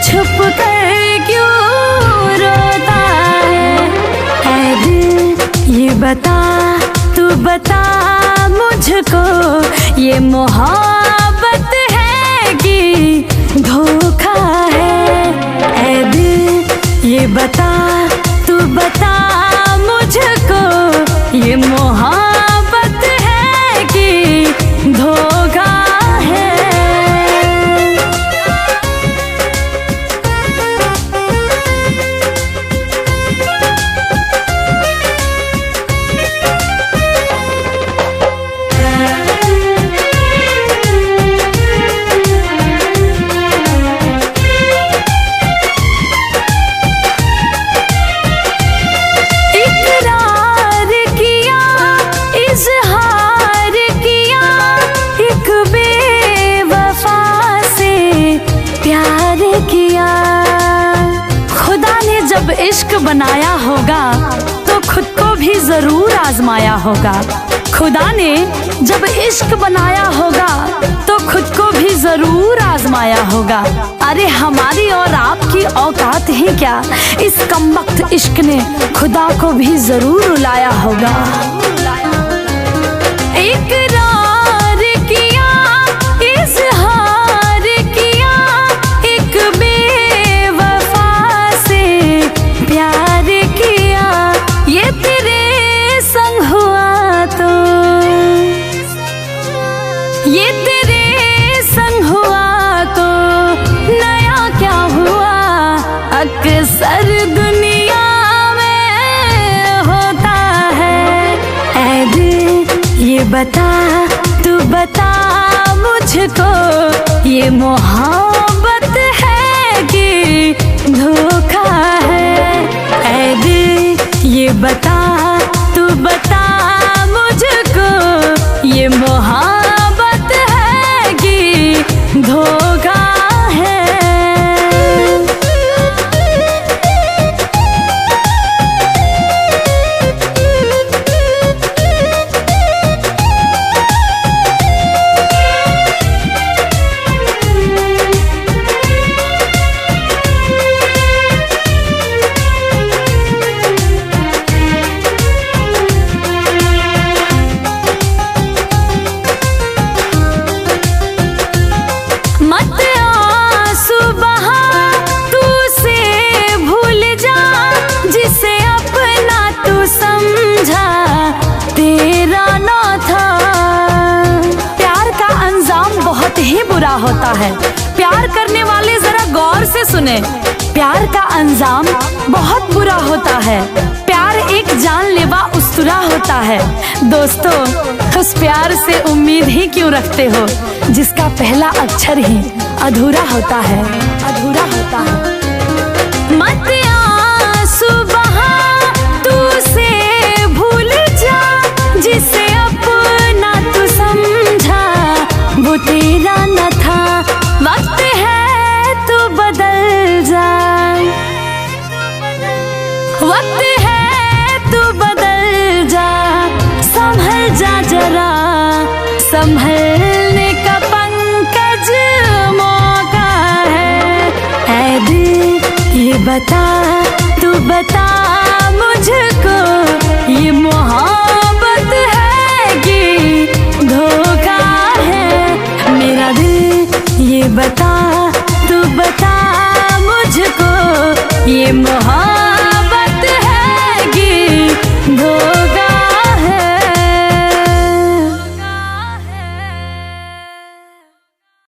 छुप कर क्यों रोता है दिल ये बता, तू बता मुझको, ये मोहब्बत है कि धोखा है। ऐ दिल ये बता, तू बता मुझको, ये मोहब्बत है कि धोखा है। जब इश्क बनाया होगा तो खुद को भी जरूर आजमाया होगा। खुदा ने जब इश्क बनाया होगा तो खुद को भी जरूर आजमाया होगा। अरे हमारी और आपकी औकात ही क्या, इस कमबख्त इश्क ने खुदा को भी जरूर रुलाया होगा। इकरार किया, इज़हार किया, एक बेवफा से प्यार किया, ये तेरे संग हुआ तो, ये तेरे संग हुआ तो नया क्या हुआ, अक्सर दुनिया में होता है। ऐ दिल ये बता, तू बता मुझको, ये मोहब्बत है कि धोखा है। ऐ दिल ये बता, तू बता मुझको, ये मोहब्बत है कि धोखा है। बुरा होता है, प्यार करने वाले जरा गौर से सुने, प्यार का अंजाम बहुत बुरा होता है। प्यार एक जानलेवा उस्तरा होता है। दोस्तों, उस प्यार से उम्मीद ही क्यों रखते हो जिसका पहला अक्षर ही अधूरा होता है, अधूरा होता है। मत आंसू बहा, तू से भूल जा, जिसे अपना तू समझा वो तेरा न था। वक्त है तू बदल जा, वक्त है तू बदल जा, संभल जा जरा, संभलने का पंकज मौका है। ऐ दिल ये बता, तू बता मुझको, ये मोहब्बत